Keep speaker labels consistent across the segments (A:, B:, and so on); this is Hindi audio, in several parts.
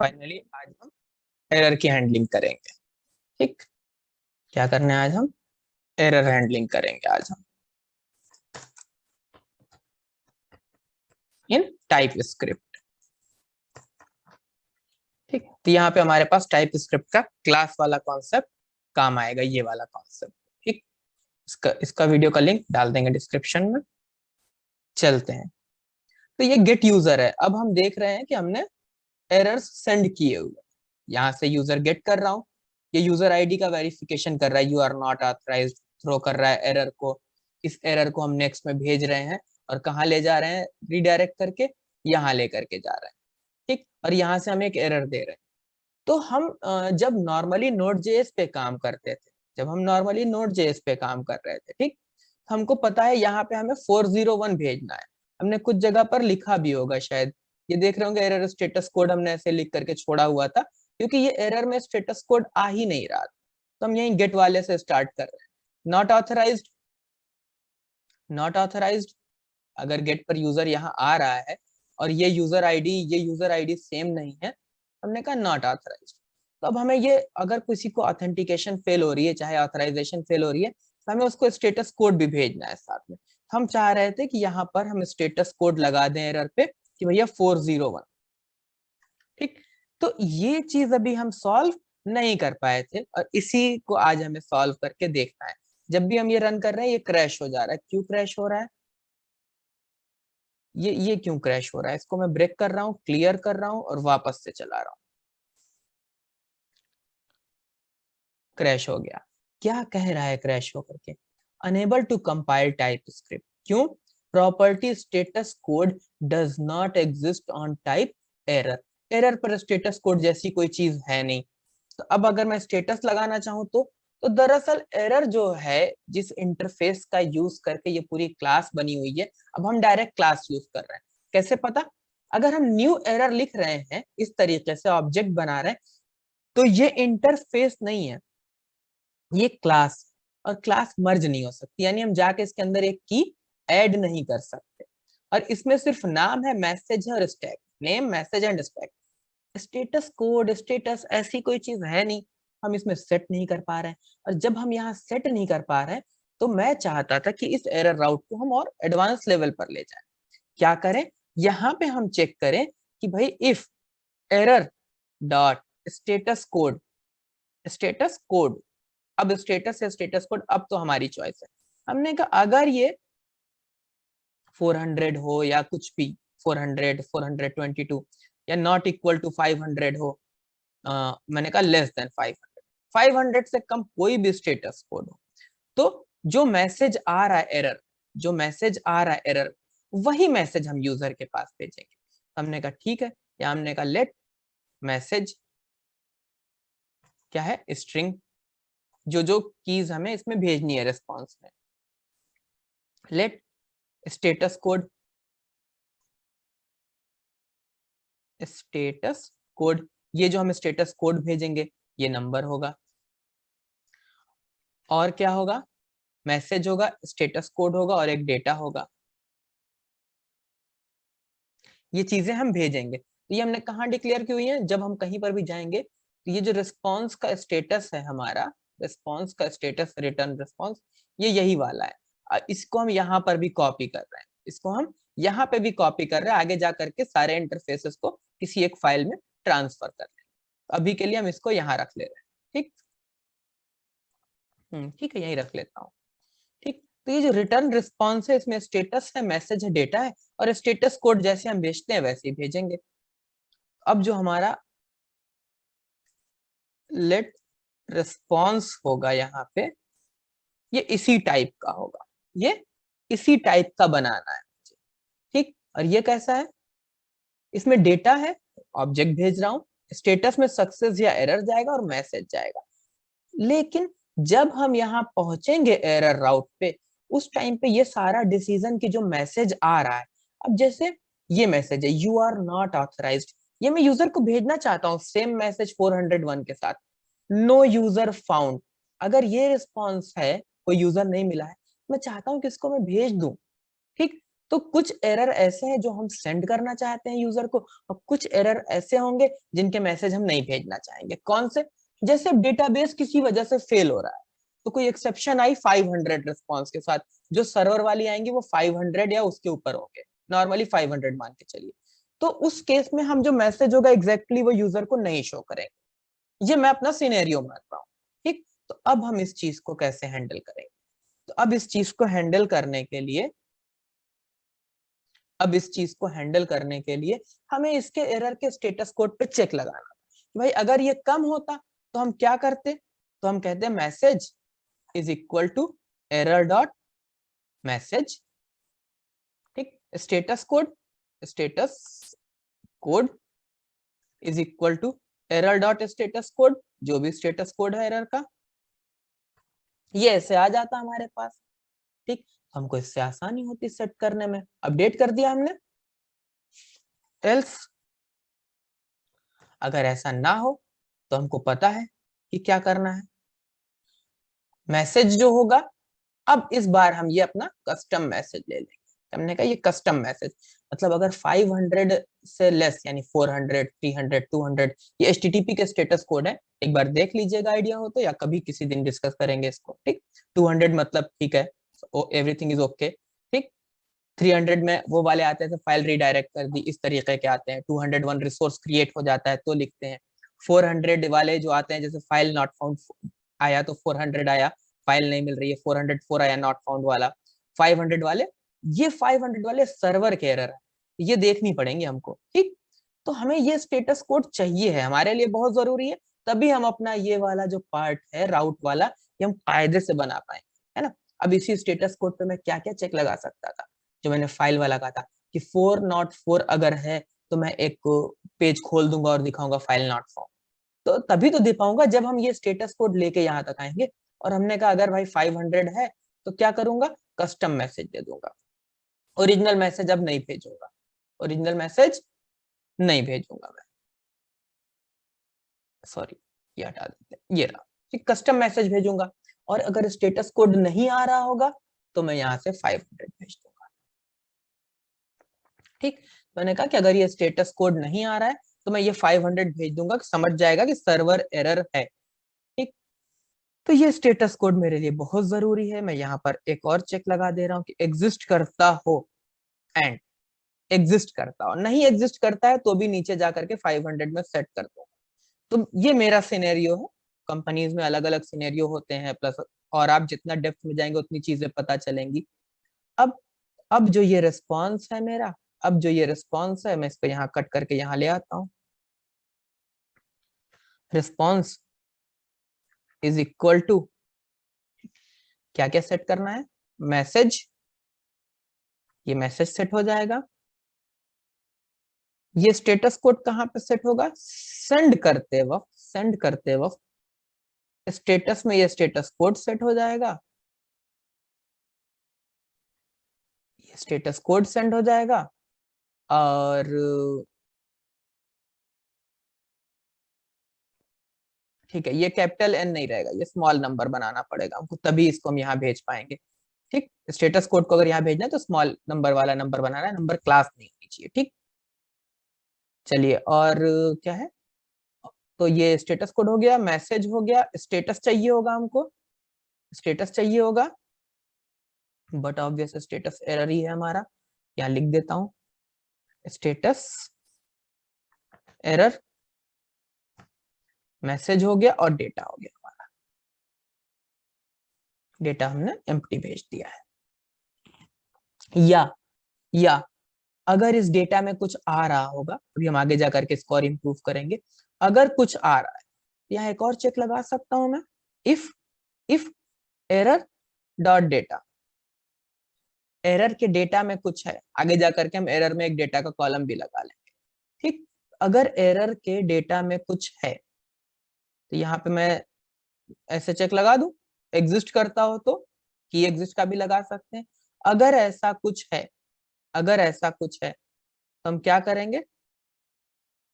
A: फाइनली आज हम एरर की हैंडलिंग करेंगे। ठीक, क्या करना है आज हम? एरर हैंडलिंग करेंगे आज हम इन टाइप स्क्रिप्ट। ठीक, तो यहाँ पे हमारे पास टाइप स्क्रिप्ट का क्लास वाला कॉन्सेप्ट काम आएगा, ये वाला कॉन्सेप्ट। ठीक, इसका वीडियो का लिंक डाल देंगे डिस्क्रिप्शन में। चलते हैं, तो ये गेट यूजर है। अब हम देख रहे हैं कि हमने एरर्स सेंड किए हुए, यहाँ से यूजर गेट कर रहा हूँ, ये यूजर आईडी का वेरिफिकेशन कर रहा है, you are not authorized throw कर रहा है एरर को। इस एरर को हम नेक्स्ट में भेज रहे हैं और कहाँ ले जा रहे हैं? रिडायरेक्ट करके यहाँ लेकर के जा रहे हैं। ठीक, और यहाँ से हम एक एरर दे रहे हैं। तो हम जब नॉर्मली नोड जेएस पे काम करते थे, जब हम नॉर्मली नोड जेएस पे काम कर रहे थे, ठीक, हमको पता है यहाँ पे हमें 401 भेजना है। हमने कुछ जगह पर लिखा भी होगा शायद, ये देख रहे होंगे एरर स्टेटस कोड हमने ऐसे लिख करके छोड़ा हुआ था, क्योंकि ये एरर में स्टेटस कोड आ ही नहीं रहा था। तो हम यही गेट वाले से स्टार्ट कर रहे हैं। नॉट ऑथराइज्ड, नॉट ऑथराइज्ड, अगर गेट पर यूजर यहाँ आ रहा है और ये यूजर आईडी सेम नहीं है, हमने कहा नॉट ऑथराइज्ड। तो अब हमें ये, अगर किसी को ऑथेंटिकेशन फेल हो रही है, चाहे ऑथराइजेशन फेल हो रही है, तो हमें उसको स्टेटस कोड भी भेजना है साथ में। हम चाह रहे थे कि यहाँ पर हम स्टेटस कोड लगा दें एरर पे कि भैया 401। ठीक, तो ये चीज अभी हम सॉल्व नहीं कर पाए थे और इसी को आज हमें सॉल्व करके देखना है। जब भी हम ये रन कर रहे हैं ये क्रैश हो जा रहा है। क्यों क्रैश हो रहा है? ये क्यों क्रैश हो रहा है? इसको मैं ब्रेक कर रहा हूँ, क्लियर कर रहा हूँ और वापस से चला रहा हूँ। क्रैश हो गया। क्या कह रहा है क्रैश होकर के? Unable to compile TypeScript. क्यों? Property status code does not exist on type error. Error पर स्टेटस कोड जैसी कोई चीज है नहीं। तो अब अगर मैं स्टेटस लगाना चाहूँ तो दरअसल एरर जो है, जिस इंटरफेस का यूज करके ये पूरी क्लास बनी हुई है, अब हम डायरेक्ट क्लास यूज कर रहे हैं। कैसे पता? अगर हम न्यू एरर लिख रहे हैं, इस तरीके से ऑब्जेक्ट बना रहे हैं, तो ये इंटरफेस नहीं है, ये क्लास। और क्लास मर्ज नहीं हो सकती, यानी हम जाके इसके अंदर एक की ऐड नहीं कर सकते। और इसमें सिर्फ नाम है, मैसेज है और stack, name message and stack. Status code, status ऐसी कोई चीज है नहीं, हम इसमें सेट नहीं कर पा रहे हैं। और जब हम यहाँ सेट नहीं कर पा रहे हैं, तो मैं चाहता था कि इस एरर राउट को हम और एडवांस लेवल पर ले जाएं। क्या करें? यहाँ पे हम चेक करें कि भाई if error dot status code, status code, अब स्टेटस है स्टेटस कोड, अब तो हमारी चॉइस है। हमने कहा अगर ये 400 हो या कुछ भी, 400, 422 या नॉट इक्वल टू 500 हो, मैंने कहा लेस देन 500, 500 से कम कोई भी स्टेटस कोड हो, तो जो मैसेज आ रहा है एरर, जो मैसेज आ रहा है एरर, वही मैसेज हम यूजर के पास भेजेंगे। हमने कहा ठीक है, या हमने कहा लेट मैसेज, क्या है? स्ट्रिंग, जो जो कीज हमें इसमें भेजनी है रिस्पॉन्स में। Let status code, status code, ये जो हम स्टेटस कोड भेजेंगे ये नंबर होगा। और क्या होगा? मैसेज होगा, स्टेटस कोड होगा और एक डेटा होगा। ये चीजें हम भेजेंगे। तो ये हमने कहाँ डिक्लेयर की हुई है? जब हम कहीं पर भी जाएंगे तो ये जो रिस्पॉन्स का स्टेटस है हमारा, रिस्पॉन्स का स्टेटस, रिटर्न रिस्पॉन्स, ये यही वाला है। इसको हम यहाँ पर भी कॉपी कर रहे हैं, इसको हम यहाँ पे भी कॉपी कर रहे हैं, आगे जा करके सारे इंटरफेसेस को किसी एक फाइल में ट्रांसफर कर रहे हैं। अभी के लिए हम इसको यहाँ रख ले रहे हैं। ठीक, ठीक है, यही रख लेता हूँ। ठीक, तो ये जो रिटर्न रिस्पॉन्स है, इसमें स्टेटस है, मैसेज है, डेटा है, और स्टेटस कोड जैसे हम भेजते हैं वैसे ही भेजेंगे। अब जो हमारा लेट रिस्पॉन्स होगा यहाँ पे, ये इसी टाइप का होगा, ये इसी टाइप का बनाना है मुझे। ठीक, और ये कैसा है? इसमें डेटा है, ऑब्जेक्ट भेज रहा हूँ, स्टेटस में सक्सेस या एरर जाएगा और मैसेज जाएगा। लेकिन जब हम यहाँ पहुंचेंगे एरर राउट पे, उस टाइम पे ये सारा डिसीजन की जो मैसेज आ रहा है, अब जैसे ये मैसेज है यू आर नॉट ऑथराइज्ड, ये मैं यूजर को भेजना चाहता हूँ सेम मैसेज 401 के साथ, नो यूजर फाउंड। अगर ये रिस्पॉन्स है, कोई यूजर नहीं मिला है, मैं चाहता हूँ कि इसको मैं भेज दूं। ठीक, तो कुछ एरर ऐसे हैं जो हम सेंड करना चाहते हैं यूजर को, और कुछ एरर ऐसे होंगे जिनके मैसेज हम नहीं भेजना चाहेंगे। कौन से? जैसे डेटाबेस किसी वजह से फेल हो रहा है, तो कोई एक्सेप्शन आई 500 रिस्पॉन्स के साथ, जो सर्वर वाली आएंगी वो 500 या उसके ऊपर होंगे, नॉर्मली 500 मान के चलिए। तो उस केस में हम जो मैसेज होगा एग्जैक्टली वो यूजर को नहीं शो करेंगे। ये मैं अपना सिनेरियो मान रहा हूँ, ठीक। तो अब हम इस चीज को कैसे हैंडल करेंगे? तो अब इस चीज को हैंडल करने के लिए हमें इसके एरर के स्टेटस कोड पे चेक लगाना। भाई अगर ये कम होता तो हम क्या करते? तो हम कहते हैं message is equal to error dot message, ठीक। Status code is equal to error dot status code, जो भी स्टेटस कोड है एरर का, ये ऐसे आ जाता हमारे पास, ठीक। हमको इससे आसानी होती सेट करने में। अपडेट कर दिया हमने। एल्स अगर ऐसा ना हो तो हमको पता है कि क्या करना है। मैसेज जो होगा, अब इस बार हम ये अपना कस्टम मैसेज ले लेंगे। हमने कहा ये कस्टम मैसेज मतलब अगर 500 से लेस यानी 400, 300, 200 ये HTTP के स्टेटस कोड है, एक बार देख लीजिएगा आइडिया हो तो, या कभी किसी दिन डिस्कस करेंगे इसको, ठीक। 200 मतलब ठीक है, एवरीथिंग इज ओके, ठीक। 300 में वो वाले आते हैं फाइल रिडायरेक्ट कर दी, इस तरीके के आते हैं। 201 रिसोर्स क्रिएट हो जाता है तो लिखते हैं। 400 वाले जो आते हैं, जैसे फाइल नॉट फाउंड आया तो 400 आया, फाइल नहीं मिल रही है 404 आया नॉट फाउंड वाला। 500 वाले, ये 500 वाले सर्वर के एरर है, ये देखनी पड़ेंगे हमको, ठीक। तो हमें ये स्टेटस कोड चाहिए है, हमारे लिए बहुत जरूरी है, तभी हम अपना ये वाला जो पार्ट है राउट वाला, ये हम कायदे से बना पाए, है ना। अब इसी स्टेटस कोड पे मैं क्या क्या चेक लगा सकता था, जो मैंने फाइल वाला कहा था कि 404 अगर है तो मैं एक पेज खोल दूंगा और दिखाऊंगा फाइल नॉट फाउंड। तो तभी तो दे पाऊंगा जब हम ये स्टेटस कोड लेके यहाँ तक आएंगे। और हमने कहा अगर भाई 500 है तो क्या करूंगा, कस्टम मैसेज दे दूंगा, ओरिजिनल मैसेज अब नहीं भेजूंगा, ओरिजिनल मैसेज नहीं भेजूंगा मैं, सॉरी ये हटा देते हैं, ये रहा, ठीक। कस्टम मैसेज भेजूंगा, और अगर स्टेटस कोड नहीं आ रहा होगा तो मैं यहाँ से 500 भेज दूंगा, ठीक। मैंने कहा कि अगर ये स्टेटस कोड नहीं आ रहा है तो मैं ये 500 भेज दूंगा, समझ जाएगा कि सर्वर एरर है, ठीक। तो ये स्टेटस कोड मेरे लिए बहुत जरूरी है। मैं यहाँ पर एक और चेक लगा दे रहा हूँ कि एग्जिस्ट करता हो, एंड एग्जिस्ट करता हो, नहीं एग्जिस्ट करता है तो भी नीचे जाकर के 500 में सेट कर दो। तो ये मेरा सिनेरियो है। कंपनीज में अलग अलग सिनेरियो होते हैं, प्लस और आप जितना डेप्थ में जाएंगे उतनी चीजें पता चलेंगी। अब अब जो ये रिस्पॉन्स है मेरा, अब जो ये रिस्पॉन्स है मैं इसको यहाँ कट करके यहाँ ले आता हूँ। रिस्पॉन्स इज इक्वल टू, क्या क्या सेट करना है, मैसेज, ये मैसेज सेट हो जाएगा। ये स्टेटस कोड कहाँ पे सेट होगा, सेंड करते वक्त स्टेटस में ये स्टेटस कोड सेट हो जाएगा, ये स्टेटस कोड सेंड हो जाएगा। और ठीक है, ये कैपिटल N नहीं रहेगा, ये स्मॉल नंबर बनाना पड़ेगा हमको, तभी इसको हम यहाँ भेज पाएंगे, ठीक। स्टेटस कोड को अगर यहाँ भेजना है तो स्मॉल नंबर वाला नंबर बनाना है, नंबर क्लास नहीं होनी चाहिए, ठीक। चलिए और क्या है, तो ये स्टेटस कोड हो गया, मैसेज हो गया, स्टेटस चाहिए होगा हमको, स्टेटस चाहिए होगा, बट ऑब्वियस स्टेटस एरर ही है हमारा, यहाँ लिख देता हूँ स्टेटस एरर, मैसेज हो गया और डेटा हो गया हमारा, डेटा हमने एम्प्टी भेज दिया है। या अगर इस डेटा में कुछ आ रहा होगा, अभी हम आगे जाकर के इसको और इम्प्रूव करेंगे, अगर कुछ आ रहा है यहाँ एक और चेक लगा सकता हूं मैं, if error dot data, error के डेटा में कुछ है, आगे जाकर के हम एरर में एक डेटा का कॉलम भी लगा लेंगे, ठीक। अगर एरर के डेटा में कुछ है तो यहाँ पे मैं ऐसे चेक लगा दूं, एग्जिस्ट करता हो तो, की एग्जिस्ट का भी लगा सकते हैं। अगर ऐसा कुछ है, अगर ऐसा कुछ है तो हम क्या करेंगे,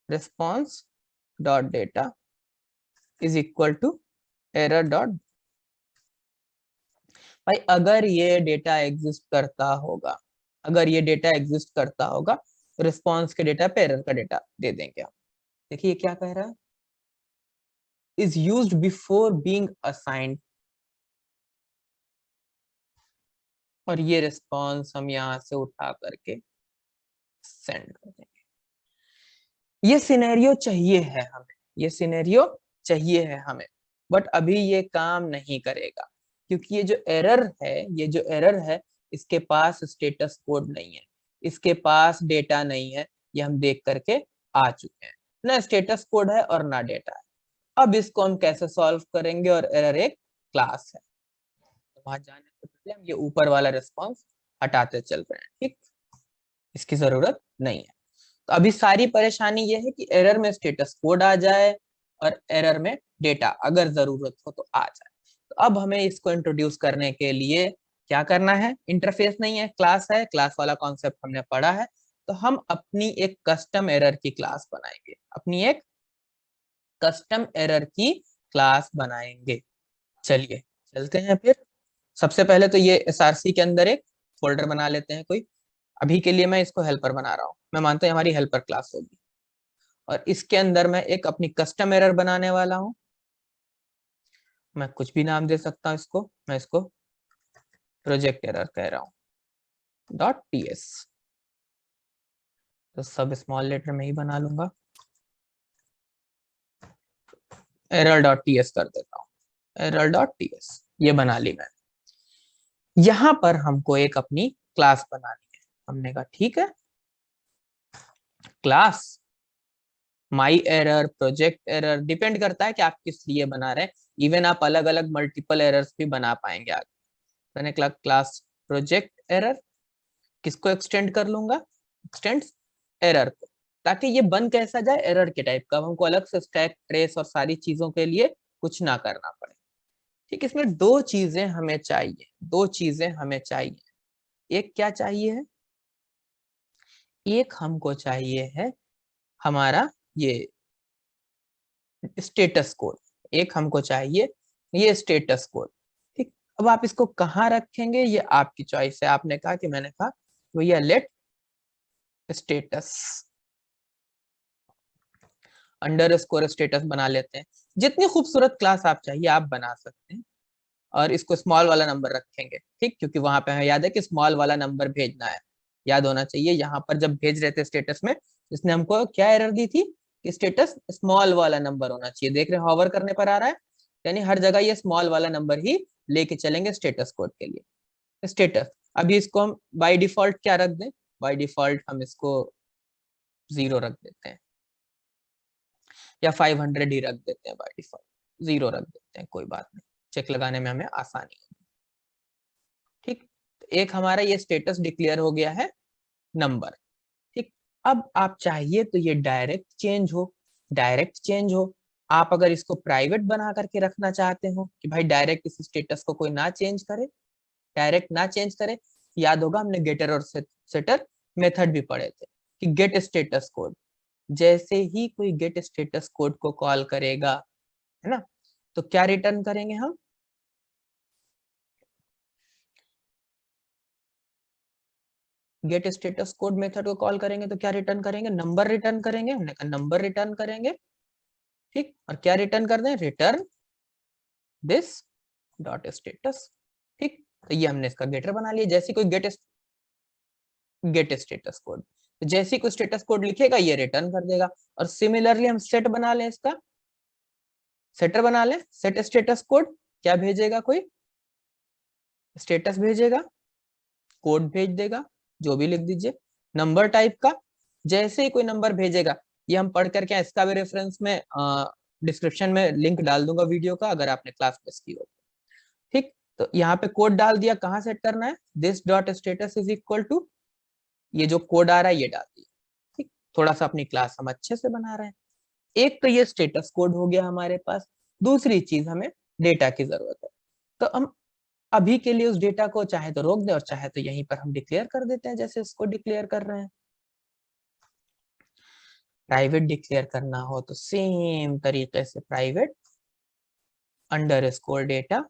A: response dot data is equal to error dot, भाई अगर ये डेटा एग्जिस्ट करता होगा अगर ये डेटा एग्जिस्ट करता होगा तो रिस्पॉन्स के डेटा पे एरर का डेटा दे देंगे हम। देखिए क्या कह रहा है, is used before being assigned, और ये रिस्पॉन्स हम यहाँ से उठा करके सेंड कर देंगे। ये सिनेरियो चाहिए है हमें, ये सिनेरियो चाहिए है हमें, बट अभी ये काम नहीं करेगा क्योंकि ये जो एरर है इसके पास स्टेटस कोड नहीं है, इसके पास डेटा नहीं है, ये हम देख करके आ चुके हैं, ना स्टेटस कोड है और ना डेटा है। अब इसको हम कैसे सॉल्व करेंगे, और एरर एक क्लास है, तो वहां जाने से पहले हम ये ऊपर वाला रिस्पॉन्स हटाते चल रहे हैं, ठीक, इसकी जरूरत नहीं है। तो अभी सारी परेशानी ये है कि एरर में स्टेटस कोड आ जाए और एरर में डेटा अगर जरूरत हो तो आ जाए। तो अब हमें इसको इंट्रोड्यूस करने के लिए क्या करना है, इंटरफेस नहीं है, क्लास है, क्लास वाला कॉन्सेप्ट हमने पढ़ा है, तो हम अपनी एक कस्टम एरर की क्लास बनाएंगे, अपनी एक कस्टम एरर की क्लास बनाएंगे। चलिए चलते हैं फिर। सबसे पहले तो ये एसआरसी के अंदर एक फोल्डर बना लेते हैं कोई, अभी के लिए मैं इसको हेल्पर बना रहा हूँ, मैं मानता हूँ हमारी हेल्पर क्लास होगी, और इसके अंदर मैं एक अपनी कस्टम एरर बनाने वाला हूँ। मैं कुछ भी नाम दे सकता हूँ इसको, मैं इसको प्रोजेक्ट एरर कह रहा हूँ .ts, तो सब स्मॉल लेटर में ही बना लूंगा, error.ts कर देता हूँ, error.ts ये बना ली मैंने। यहां पर हमको एक अपनी क्लास बनानी है, हमने कहा ठीक है, class my error, project error, depend करता है कि आप किस लिए बना रहे हैं, इवन आप अलग अलग मल्टीपल एरर्स भी बना पाएंगे आगे। मैंने क्लास प्रोजेक्ट एरर, किसको एक्सटेंड कर लूंगा, एक्सटेंड एरर को, ताकि ये बन कैसा जाए, एरर के टाइप का, हमको अलग से स्टैक ट्रेस और सारी चीजों के लिए कुछ ना करना पड़े। ठीक, इसमें दो चीजें हमें चाहिए, दो चीजें हमें चाहिए। एक क्या चाहिए है, एक हमको चाहिए है हमारा ये स्टेटस कोड, एक हमको चाहिए ये स्टेटस कोड। ठीक, अब आप इसको कहाँ रखेंगे ये आपकी चॉइस है, आपने कहा कि, मैंने कहा भैया लेट स्टेटस अंडरस्कोर स्टेटस बना लेते हैं। जितनी खूबसूरत क्लास आप चाहिए आप बना सकते हैं, और इसको स्मॉल वाला नंबर रखेंगे, ठीक, क्योंकि वहां पे हमें याद है कि स्मॉल वाला नंबर भेजना है, याद होना चाहिए। यहाँ पर जब भेज रहे थे स्टेटस में, इसने हमको क्या एरर दी थी कि स्टेटस स्मॉल वाला नंबर होना चाहिए, देख रहे हैं हॉवर करने पर आ रहा है, यानी हर जगह ये स्मॉल वाला नंबर ही लेके चलेंगे स्टेटस कोड के लिए। स्टेटस अभी इसको हम बाय डिफॉल्ट क्या रख दें, बाय डिफॉल्ट हम इसको 0 रख देते हैं, या 500 ही रख देते हैं, बाय डिफॉल्ट 0 रख देते हैं, कोई बात नहीं, चेक लगाने में हमें आसानी होगी। ठीक, एक हमारा ये स्टेटस डिक्लेयर हो गया है नंबर। ठीक, अब आप चाहिए तो ये डायरेक्ट चेंज हो, डायरेक्ट चेंज हो। आप अगर इसको प्राइवेट बना करके रखना चाहते हो कि भाई डायरेक्ट इस स्टेटस को कोई ना चेंज करे, डायरेक्ट ना चेंज करे, याद होगा हमने गेटर और सेटर मेथड भी पढ़े थे कि गेट स्टेटस कोड, जैसे ही कोई गेट स्टेटस कोड को कॉल करेगा, है ना, तो क्या रिटर्न करेंगे हम, गेट स्टेटस कोड मेथड को कॉल करेंगे तो क्या रिटर्न करेंगे, नंबर रिटर्न करेंगे, हमने कहा नंबर रिटर्न करेंगे। ठीक, और क्या रिटर्न कर दें, रिटर्न दिस डॉट स्टेटस। ठीक, तो ये हमने इसका गेटर बना लिया, जैसे कोई गेट स्टेटस कोड, तो जैसे कोई स्टेटस कोड लिखेगा ये रिटर्न कर देगा। और सिमिलरली हम सेट बना लें, इसका सेटर बना लें, सेट स्टेटस कोड क्या भेजेगा, कोई स्टेटस भेजेगा, कोड भेज देगा, जो भी लिख दीजिए नंबर टाइप का, जैसे ही कोई नंबर भेजेगा, ये हम पढ़ करके इसका भी रेफरेंस में डिस्क्रिप्शन में लिंक डाल दूंगा वीडियो का, अगर आपने क्लास मिस की हो। ठीक, तो यहाँ पे कोड डाल दिया, कहाँ सेट करना है, this dot status is equal to, ये जो कोड आ रहा है ये डाल दिया। ठीक, थोड़ा सा अपनी क्लास हम अच्छे से बना रहे हैं। एक तो ये स्टेटस कोड हो गया हमारे पास, दूसरी चीज हमें डेटा की जरूरत है, तो हम अभी के लिए उस डेटा को चाहे तो रोक दें और चाहे तो यहीं पर हम डिक्लेयर कर देते हैं, जैसे इसको डिक्लेयर कर रहे हैं। प्राइवेट डिक्लेयर करना हो तो सेम तरीके से प्राइवेट अंडरस्कोर डेटा,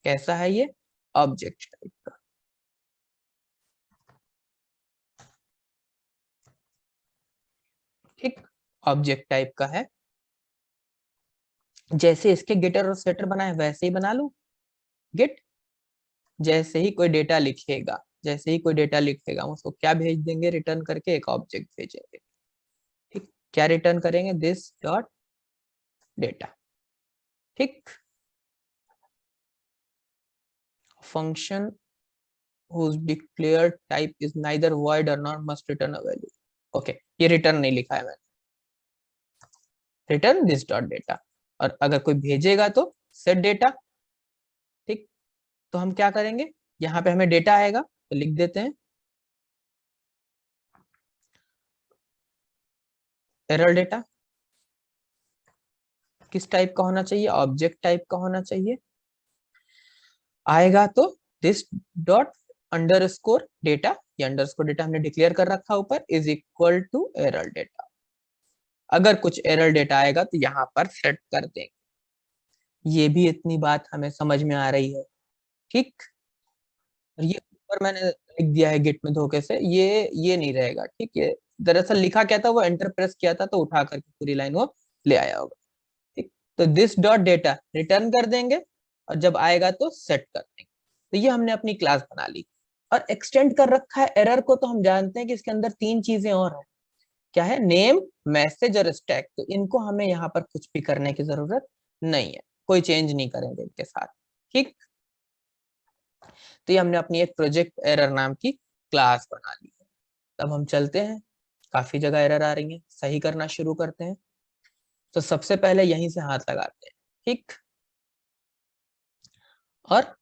A: कैसा है ये, ऑब्जेक्ट टाइप का, ठीक, ऑब्जेक्ट टाइप का है, जैसे इसके गेटर और सेटर बनाए वैसे ही बना लूं। गेट, जैसे ही कोई डेटा लिखेगा, जैसे ही कोई डेटा लिखेगा हम उसको क्या भेज देंगे, रिटर्न करके एक ऑब्जेक्ट भेजेंगे। ठीक, क्या रिटर्न करेंगे, दिस डॉट डेटा। ठीक, function whose declared type is neither void or not must return a value. Okay, ये रिटर्न नहीं लिखा है मैंने, रिटर्न दिस डॉट डेटा। और अगर कोई भेजेगा तो सेट डेटा। ठीक, तो हम क्या करेंगे, यहाँ पे हमें डेटा आएगा तो लिख देते हैं एरर डेटा। किस टाइप का होना चाहिए, ऑब्जेक्ट टाइप का होना चाहिए। आएगा तो दिस डॉट अंडरस्कोर डेटा, ये अंडरस्कोर डेटा हमने डिक्लेयर कर रखा ऊपर, is equal to error data. अगर कुछ एरर डेटा आएगा तो यहाँ पर सेट कर देंगे। ये भी इतनी बात हमें समझ में आ रही है। ठीक, और ये ऊपर मैंने लिख दिया है गिट में धोखे से, ये नहीं रहेगा। ठीक है, दरअसल लिखा क्या था, वो एंटर प्रेस किया था तो उठा करके पूरी लाइन वो ले आया होगा। ठीक, तो दिस डॉट डेटा रिटर्न कर देंगे और जब आएगा तो सेट कर देंगे। तो ये हमने अपनी क्लास बना ली और एक्सटेंड कर रखा है एरर को। तो हम जानते हैं कि इसके अंदर तीन चीजें और हैं, क्या है, नेम, मैसेज और स्टैक। तो इनको हमें यहाँ पर कुछ भी करने की जरूरत नहीं है, कोई चेंज नहीं करेंगे इनके साथ। ठीक, तो ये हमने अपनी एक प्रोजेक्ट एरर नाम की क्लास बना ली है। तब हम चलते हैं, काफी जगह एरर आ रही है, सही करना शुरू करते हैं। तो सबसे पहले यहीं से हाथ लगाते हैं। ठीक, और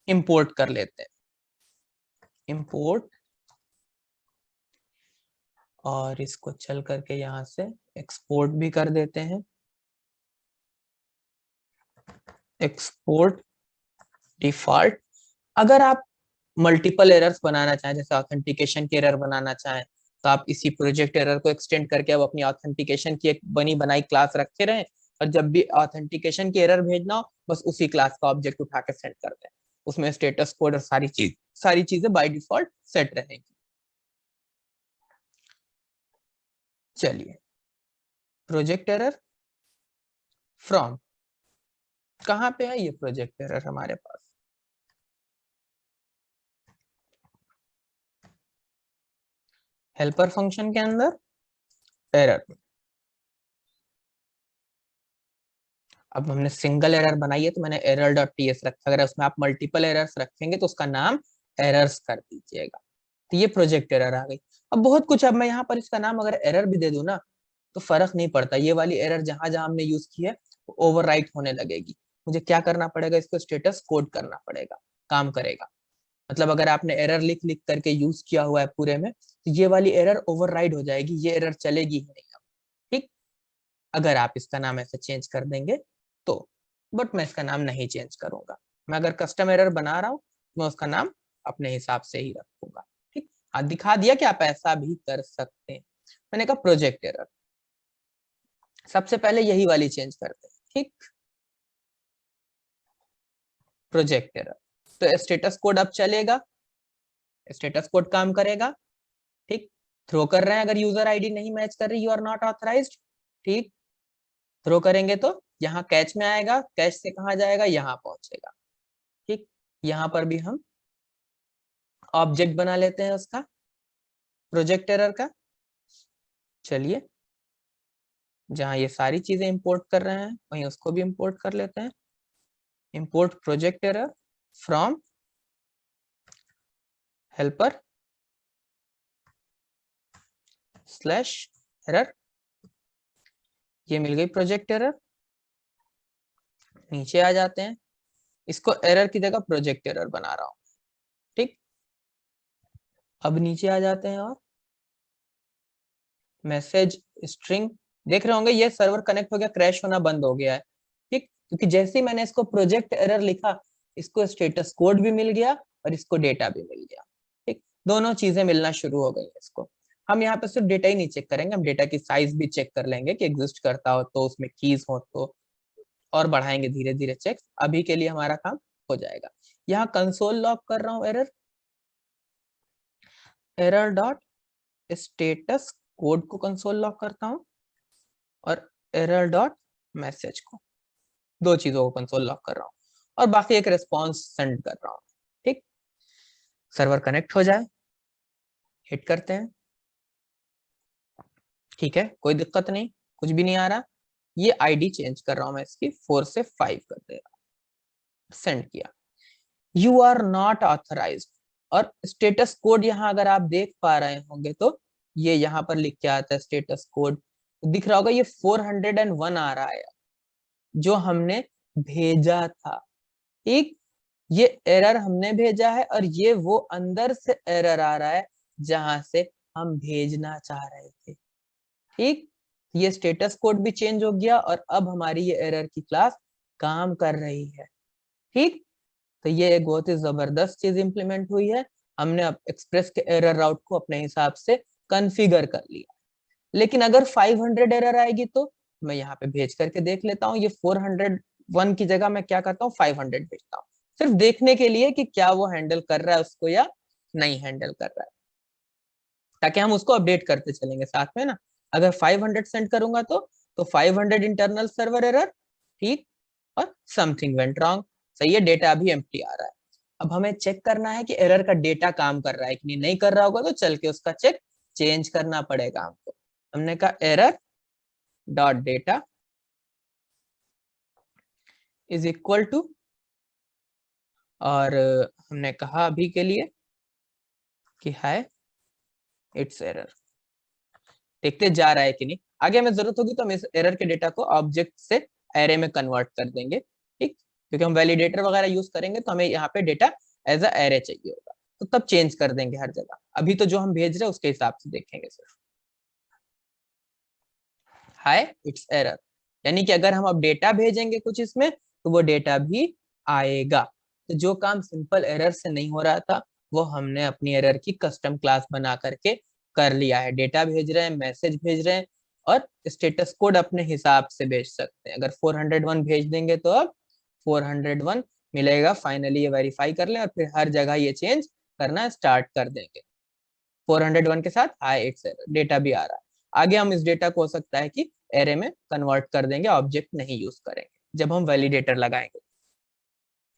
A: इंपोर्ट कर लेते हैं, इंपोर्ट, और इसको चल करके यहाँ से एक्सपोर्ट भी कर देते हैं। Export default. अगर आप मल्टीपल एरर्स बनाना चाहें, जैसे ऑथेंटिकेशन की एरर बनाना चाहें, तो आप इसी प्रोजेक्ट एरर को एक्सटेंड करके अब अपनी ऑथेंटिकेशन की एक बनी बनाई क्लास रखे रहें, और जब भी ऑथेंटिकेशन की एरर भेजना हो बस उसी क्लास का ऑब्जेक्ट उठा के सेंड कर दें। उसमें स्टेटस कोड और सारी चीजें बाय डिफॉल्ट सेट रहेंगी। चलिए, प्रोजेक्ट एरर फ्रॉम, कहाँ पे है ये प्रोजेक्ट एरर हमारे पास, हेल्पर फंक्शन के अंदर एरर। अब हमने सिंगल एरर बनाई है तो मैंने एरर डॉट टीएस रखा, अगर उसमें आप मल्टीपल एरर्स रखेंगे तो उसका नाम एरर्स कर दीजिएगा। तो ये प्रोजेक्ट एरर आ गई। अब बहुत कुछ, अब मैं यहाँ पर इसका नाम अगर एरर भी दे दूं ना तो फर्क नहीं पड़ता, ये वाली एरर जहां जहां हमने यूज की है वो ओवरराइट होने लगेगी। मुझे क्या करना पड़ेगा, इसको स्टेटस कोड करना पड़ेगा, काम करेगा। मतलब अगर आपने एरर लिख लिख करके यूज किया हुआ है पूरे में, तो ये वाली एरर ओवरराइड हो जाएगी, ये एरर चलेगी ही नहीं अब। ठीक, अगर आप इसका नाम ऐसे चेंज कर देंगे तो, बट मैं इसका नाम नहीं चेंज करूंगा। मैं अगर कस्टम एरर बना रहा हूँ मैं उसका नाम अपने हिसाब से ही रखूंगा। ठीक, हाँ दिखा दिया कि आप ऐसा भी कर सकते हैं। मैंने कहा प्रोजेक्ट एरर, सबसे पहले यही वाली चेंज करते हैं। ठीक, प्रोजेक्ट एरर, तो स्टेटस कोड अब चलेगा, स्टेटस कोड काम करेगा। ठीक, थ्रो कर रहे हैं अगर यूजर आईडी नहीं मैच कर रही, यू आर नॉट ऑथराइज्ड। ठीक, थ्रो करेंगे तो यहाँ कैच में आएगा, कैच से कहाँ जाएगा, यहाँ पहुंचेगा। ठीक, यहाँ पर भी हम ऑब्जेक्ट बना लेते हैं उसका, प्रोजेक्ट एरर का। चलिए, जहां ये सारी चीजें इंपोर्ट कर रहे हैं वहीं उसको भी इंपोर्ट कर लेते हैं। Import project error from helper slash error, ये मिल गई प्रोजेक्ट एरर। नीचे आ जाते हैं, इसको एरर की जगह प्रोजेक्ट एरर बना रहा हूं। ठीक, अब नीचे आ जाते हैं और मैसेज स्ट्रिंग, देख रहे होंगे ये सर्वर कनेक्ट हो गया, क्रैश होना बंद हो गया है। ठीक, क्योंकि जैसे ही मैंने इसको प्रोजेक्ट एरर लिखा, इसको स्टेटस कोड भी मिल गया और इसको डेटा भी मिल गया। ठीक, दोनों चीजें मिलना शुरू हो गई इसको। हम यहाँ पे सिर्फ डेटा ही नहीं चेक करेंगे, हम डेटा की साइज भी चेक कर लेंगे कि एग्जिस्ट करता हो तो, उसमें कीज हो तो, और बढ़ाएंगे धीरे धीरे चेक। अभी के लिए हमारा काम हो जाएगा। यहाँ कंसोल लॉग कर रहा हूँ error, error dot status code को कंसोल लॉग करता हूँ और एरर डॉट मैसेज को, दो चीजों को कंसोल लॉग कर रहा हूँ और बाकी एक रिस्पॉन्स सेंड कर रहा हूँ। ठीक, सर्वर कनेक्ट हो जाए, हिट करते हैं। ठीक है, कोई दिक्कत नहीं, कुछ भी नहीं आ रहा। ये आईडी चेंज कर रहा हूं मैं इसकी, 4 से 5 कर दे रहा, सेंड किया। यू आर नॉट ऑथराइज्ड, और स्टेटस कोड यहाँ अगर आप देख पा रहे होंगे तो ये यहाँ पर लिख के आता है स्टेटस कोड, दिख रहा होगा, ये 401 आ रहा है जो हमने भेजा था। ठीक, ये एरर हमने भेजा है और ये वो अंदर से एरर आ रहा है जहां से हम भेजना चाह रहे थे। ठीक, ये स्टेटस कोड भी चेंज हो गया और अब हमारी ये एरर की क्लास काम कर रही है। ठीक, तो ये एक बहुत ही जबरदस्त चीज इंप्लीमेंट हुई है। हमने अब एक्सप्रेस के एरर राउट को अपने हिसाब से कॉन्फ़िगर कर लिया। लेकिन अगर 500 एरर आएगी तो मैं यहाँ पे भेज करके देख लेता हूँ। ये 401 की जगह मैं क्या करता हूँ, 500 भेजता हूँ, सिर्फ देखने के लिए कि क्या वो हैंडल कर रहा है उसको या नहीं हैंडल कर रहा है, ताकि हम उसको अपडेट करते चलेंगे साथ में ना। अगर 500 सेंड करूंगा तो 500 इंटरनल सर्वर एरर, ठीक, और समथिंग वेंट रॉन्ग, सही है, डेटा अभी एम्प्टी आ रहा है। अब हमें चेक करना है कि एरर का डेटा काम कर रहा है कि नहीं कर रहा होगा तो चल के उसका चेक चेंज करना पड़ेगा हमको। हमने कहा error dot data is equal to, और हमने कहा अभी के लिए कि है इट्स एरर। देखते जा रहा है कि नहीं, आगे हमें जरूरत होगी तो हम इस एरर के डेटा को ऑब्जेक्ट से एरे में कन्वर्ट कर देंगे। ठीक, क्योंकि हम वैलिडेटर वगैरह यूज करेंगे तो हमें यहाँ पे डेटा एज अ एरे चाहिए होगा, तो तब चेंज कर देंगे हर जगह। अभी तो जो हम भेज रहे हैं उसके हिसाब से देखेंगे सिर्फ। हाय इट्स एरर, यानी कि अगर हम अब डेटा भेजेंगे कुछ इसमें तो वो डेटा भी आएगा। तो जो काम सिंपल एरर से नहीं हो रहा था वो हमने अपनी एरर की कस्टम क्लास बना करके कर लिया है। डेटा भेज रहे हैं, मैसेज भेज रहे हैं और स्टेटस कोड अपने हिसाब से भेज सकते हैं। अगर 401 भेज देंगे तो अब 401 मिलेगा, फाइनली ये वेरीफाई कर लें और फिर हर जगह ये चेंज करना स्टार्ट कर देंगे। 401 के साथ हाई इट्स एरर डेटा भी आ रहा है। आगे हम इस डेटा को हो सकता है कि एरे में कन्वर्ट कर देंगे, ऑब्जेक्ट नहीं यूज करेंगे जब हम वैलिडेटर लगाएंगे।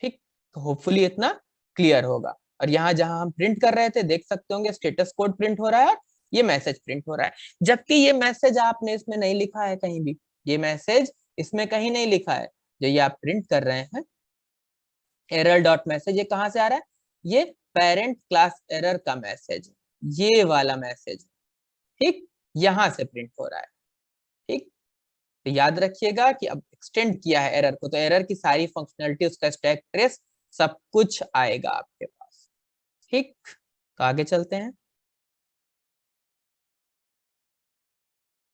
A: ठीक, तो होपफुली इतना क्लियर होगा। और यहाँ जहां हम प्रिंट कर रहे थे देख सकते होंगे स्टेटस कोड प्रिंट हो रहा है, ये मैसेज प्रिंट हो रहा है, जबकि ये मैसेज आपने इसमें नहीं लिखा है कहीं भी, ये मैसेज इसमें कहीं नहीं लिखा है। जो ये आप प्रिंट कर रहे हैं एरर डॉट मैसेज, ये कहाँ से आ रहा है, ये पेरेंट क्लास एरर का मैसेज, ये वाला मैसेज, ठीक, यहां से प्रिंट हो रहा है। ठीक, तो याद रखिएगा कि अब एक्सटेंड किया है एरर को तो एरर की सारी फंक्शनलिटी, उसका स्टैक ट्रेस सब कुछ आएगा आपके पास। ठीक, तो आगे चलते हैं।